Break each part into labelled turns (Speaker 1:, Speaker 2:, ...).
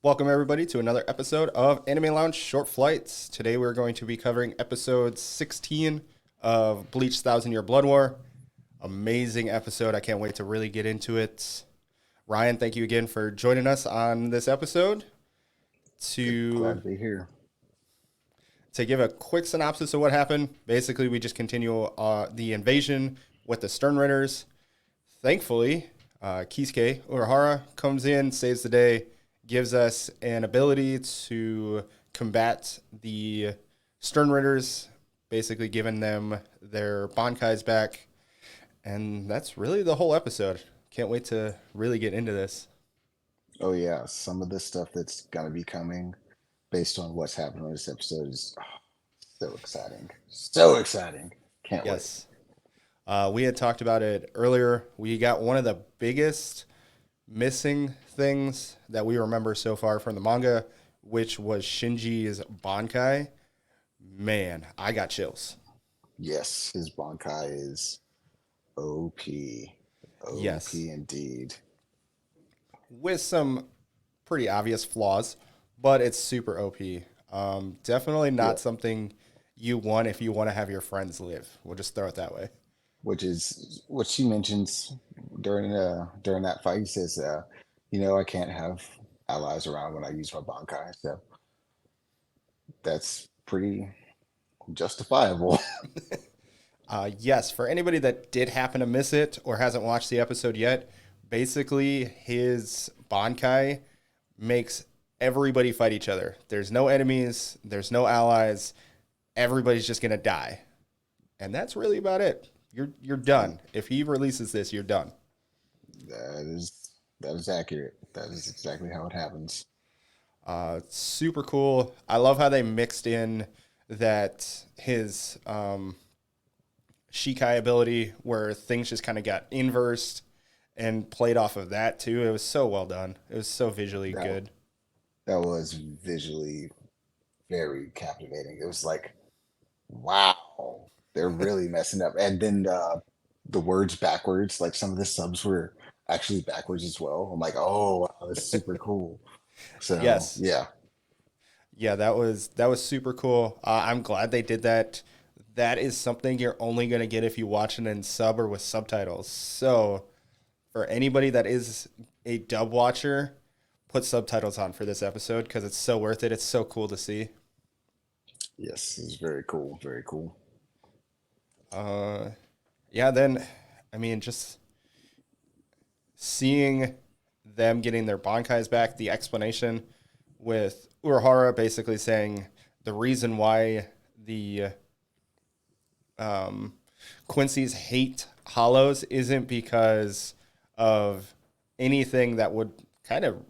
Speaker 1: Welcome, everybody, to another episode of Anime Lounge Short Flights. Today, we're going to be covering episode 16 of Bleach Thousand Year Blood War. Amazing episode. I can't wait to really get into it. Ryan, thank you again for joining us on this episode.
Speaker 2: Glad
Speaker 1: To,
Speaker 2: to be here.
Speaker 1: to give a quick synopsis of what happened, basically, we just continue the invasion with the Stern Raiders. Thankfully, Kisuke Urahara comes in, saves the day, gives us an ability to combat the Stern Raiders, basically giving them their Bankais back. And that's really the whole episode. Can't wait to really get into this.
Speaker 2: Oh yeah, some of the stuff that's gonna be coming based on what's happening in this episode is so exciting. So exciting. Can't wait.
Speaker 1: Yes. We had talked about it earlier. We got one of the biggest missing things that we remember so far from the manga, which was Shinji's Bankai. Man, I got chills.
Speaker 2: Yes, his Bankai is OP.
Speaker 1: Yes.
Speaker 2: OP indeed.
Speaker 1: With some pretty obvious flaws, but it's super OP. Definitely
Speaker 2: Yeah.
Speaker 1: not something you want if you want to have your friends live. We'll just throw it that way.
Speaker 2: Which is what she mentions during that fight. He says, I can't have allies around when I use my Bankai. So that's pretty justifiable.
Speaker 1: Yes, for anybody that did happen to miss it or hasn't watched the episode yet, basically his Bankai makes everybody fight each other. There's no enemies, there's no allies. Everybody's just gonna die, and that's really about it. You're done. If he releases this, you're done.
Speaker 2: That is accurate. That is exactly how it happens.
Speaker 1: Super cool. I love how they mixed in that his Shikai ability, where things just kind of got inversed and played off of that too. It was so well done. It was so visually
Speaker 2: That
Speaker 1: good.
Speaker 2: that was visually very captivating. It was like, wow, they're really messing up. And then the words backwards, like some of the subs were actually backwards as well. I'm like, oh, wow, that's super cool. So
Speaker 1: Yes.
Speaker 2: yeah,
Speaker 1: Yeah, that was super cool. I'm glad they did that. That is something you're only gonna get if you watch it in sub or with subtitles. So for anybody that is a dub watcher, put subtitles on for this episode because it's so worth it. It's so cool to see.
Speaker 2: yes, it's very cool, very cool.
Speaker 1: Uh, yeah, then I mean, just seeing them getting their Bankais back, the explanation with Urahara basically saying the reason why the um, Quincy's hate hollows isn't because of anything that would kind of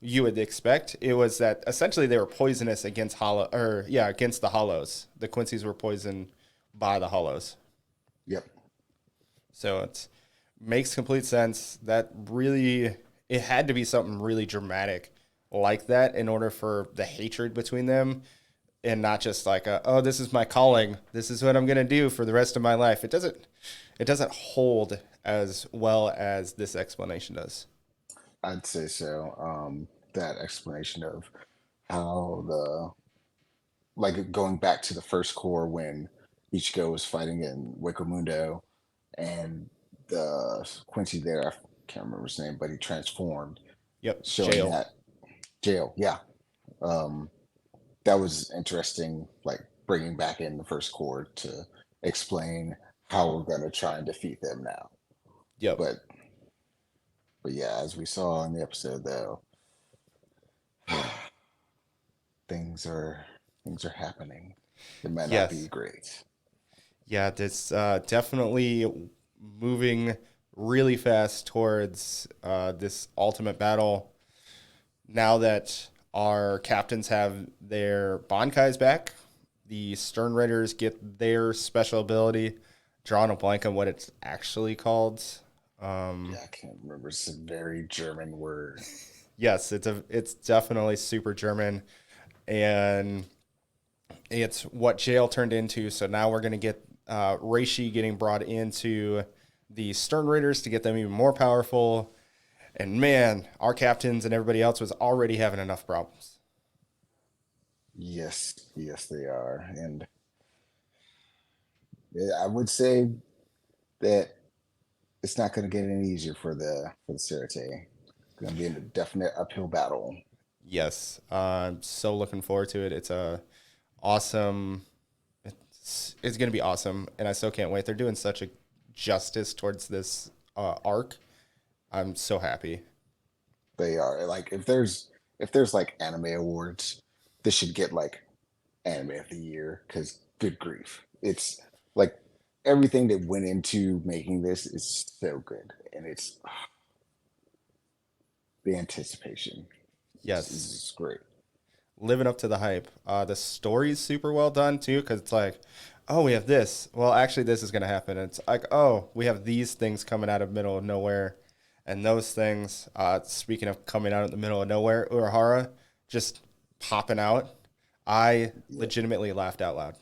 Speaker 1: you would expect. It was that essentially they were poisonous against hollow or yeah, against the hollows. The Quincy's were poisoned by the hollows.
Speaker 2: Yep.
Speaker 1: So it makes complete sense. That really it had to be something really dramatic like that in order for the hatred between them and not just like oh, this is my calling. This is what I'm going to do for the rest of my life. It doesn't hold as well as this explanation does.
Speaker 2: I'd say so. That explanation of how like going back to the first core when Ichigo was fighting in Wakamundo and the Quincy there, I can't remember his name, but he transformed,
Speaker 1: Yep,
Speaker 2: showing
Speaker 1: jail.
Speaker 2: that jail. Yeah. Um, that was interesting, like bringing back in the first core to explain how we're going to try and defeat them now.
Speaker 1: Yep.
Speaker 2: But, but yeah, as we saw in the episode though, things are things are happening. It might not be
Speaker 1: Yes.
Speaker 2: great.
Speaker 1: Yeah, this definitely moving really fast towards this ultimate battle. Now that our captains have their Bankais back, the Stern Raiders get their special ability. Drawing a blank on what it's actually called. Um,
Speaker 2: Yeah, I can't remember. It's a very German word.
Speaker 1: yes, it's definitely super German, and it's what jail turned into. So now we're gonna get Reishi getting brought into the Stern Raiders to get them even more powerful. And man, our captains and everybody else was already having enough problems.
Speaker 2: Yes, yes, they are. And yeah, I would say that it's not going to get any easier for the Cerate. It's going to be a definite uphill battle.
Speaker 1: Yes, I'm so looking forward to it. It's a awesome. It's going to be awesome, and I still can't wait. They're doing such a justice towards this arc. I'm so happy.
Speaker 2: They are like if there's like anime awards, this should get like anime of the year because good grief, it's like everything that went into making this is so good, and it's the anticipation
Speaker 1: Yes,
Speaker 2: is great.
Speaker 1: living up to the hype. The story's super well done too, because it's like, oh, we have this. Well, actually, this is gonna happen. It's like, oh, we have these things coming out of middle of nowhere, and those things. Speaking of coming out of the middle of nowhere, Urahara just popping out. I
Speaker 2: Yeah,
Speaker 1: legitimately laughed out loud.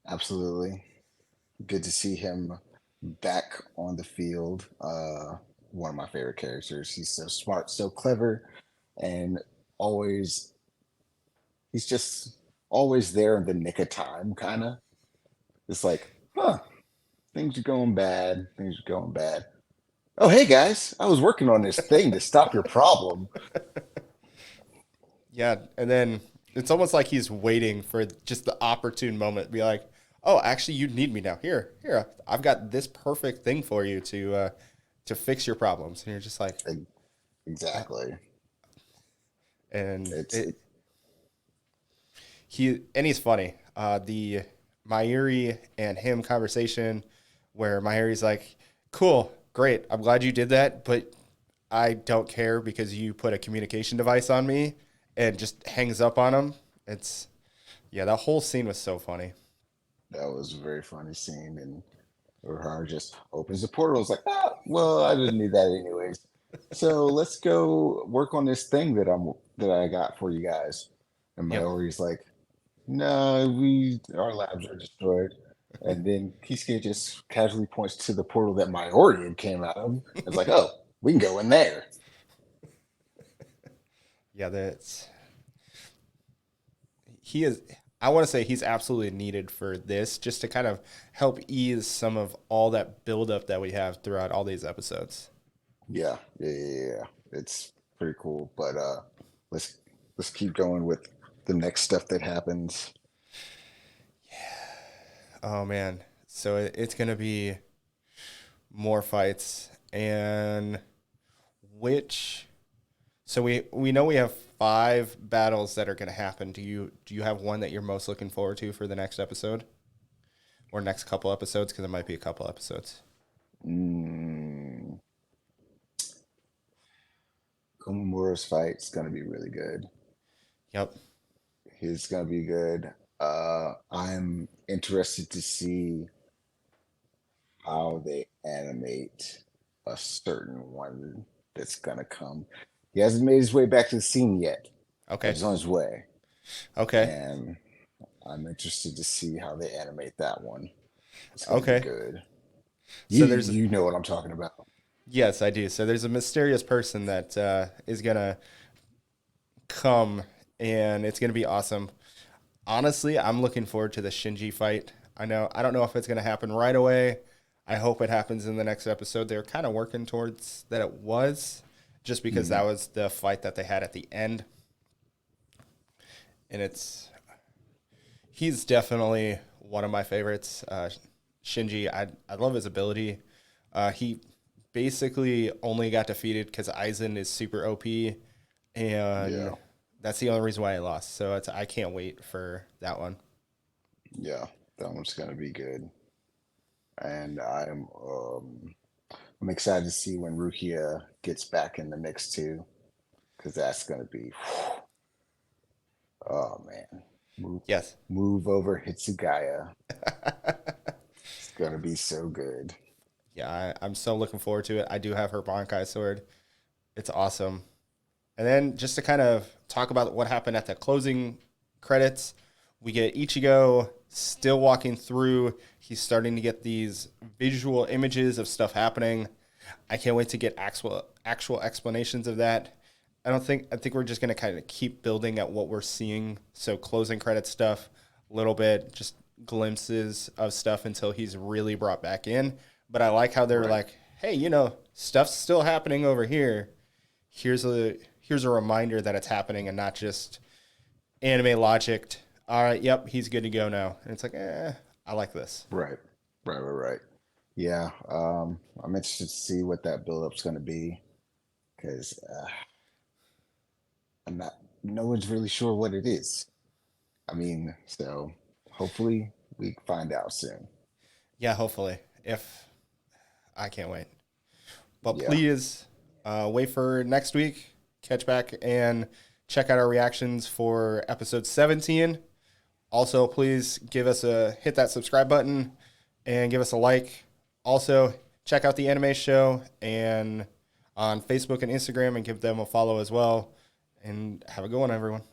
Speaker 2: absolutely. Good to see him back on the field. One of my favorite characters. He's so smart, so clever, and always he's just always there in the nick of time, kind of. It's like, huh, things are going bad. Things are going bad. Oh, hey guys, I was working on this thing to stop your problem.
Speaker 1: Yeah, and then it's almost like he's waiting for just the opportune moment to be like, "Oh, actually, you need me now. Here, I've got this perfect thing for you to fix your problems." And you're just like,
Speaker 2: E-
Speaker 1: "Oh."
Speaker 2: Exactly.
Speaker 1: And
Speaker 2: It's
Speaker 1: he's funny. The Mairi and him conversation where Mairi's like, "Cool, great. I'm glad you did that, but I don't care because you put a communication device on me," and just hangs up on him. It's Yeah, that whole scene was so funny.
Speaker 2: that was a very funny scene, and Urahara just opens the portal. It's like, well, I didn't need that anyways. So let's go work on this thing that I got for you guys. And
Speaker 1: Yep.
Speaker 2: Maori's like, no, our labs are destroyed. And then Kisuke just casually points to the portal that Maori had came out of. It's like, oh, we can go in there.
Speaker 1: Yeah, that's he is. I want to say he's absolutely needed for this, just to kind of help ease some of all that buildup that we have throughout all these episodes.
Speaker 2: Yeah. It's pretty cool. But let's let's keep going with the next stuff that happens.
Speaker 1: Oh man, so it's gonna be more fights, and which so we know we have five battles that are gonna happen. Do you have one that you're most looking forward to for the next episode or next couple episodes? Because it might be a couple episodes.
Speaker 2: Mm, Komamura's fight's gonna be really good.
Speaker 1: Yep.
Speaker 2: He's gonna be good. I'm interested to see how they animate a certain one that's gonna come. He hasn't made his way back to the scene yet, but
Speaker 1: Okay.
Speaker 2: he's on his way,
Speaker 1: Okay.
Speaker 2: and I'm interested to see how they animate that one. It's gonna be
Speaker 1: Okay.
Speaker 2: good. You
Speaker 1: So there's
Speaker 2: you know what I'm talking about.
Speaker 1: Yes, I do. So there's a mysterious person that is gonna come, and it's gonna be awesome. Honestly, I'm looking forward to the Shinji fight. I don't know if it's gonna happen right away. I hope it happens in the next episode. They're kind of working towards that it was, just because that
Speaker 2: Mhm.
Speaker 1: was the fight that they had at the end, and he's definitely one of my favorites. Shinji, I love his ability. He basically only got defeated because Aizen is super OP, and
Speaker 2: Yeah,
Speaker 1: that's the only reason why I lost. So I can't wait for that one.
Speaker 2: yeah, that one's gonna be good, and I'm excited to see when Rukia gets back in the mix too, because that's gonna be, oh man, move
Speaker 1: Yes.
Speaker 2: move over Hitsugaya. It's gonna be so good.
Speaker 1: Yeah, I'm so looking forward to it. I do have her Bankai sword. It's awesome. And then just to kind of talk about what happened at the closing credits, we get Ichigo still walking through. He's starting to get these visual images of stuff happening. I can't wait to get actual explanations of that. I think we're just gonna kind of keep building at what we're seeing. So closing credit stuff, a little bit, just glimpses of stuff until he's really brought back in. But I like how they're
Speaker 2: Right.
Speaker 1: like, hey, stuff's still happening over here. Here's a reminder that it's happening and not just anime logic. All right, yep, he's good to go now. And it's like, I like this.
Speaker 2: Right. Right. Yeah. I'm interested to see what that build up's going to be because I'm not. No one's really sure what it is. I mean, so hopefully we find out soon.
Speaker 1: Yeah, hopefully. If I can't wait. But
Speaker 2: Yeah.
Speaker 1: please wait for next week. Catch back and check out our reactions for episode 17. Also, please hit that subscribe button and give us a like. Also, check out the anime show and on Facebook and Instagram and give them a follow as well. And have a good one, everyone.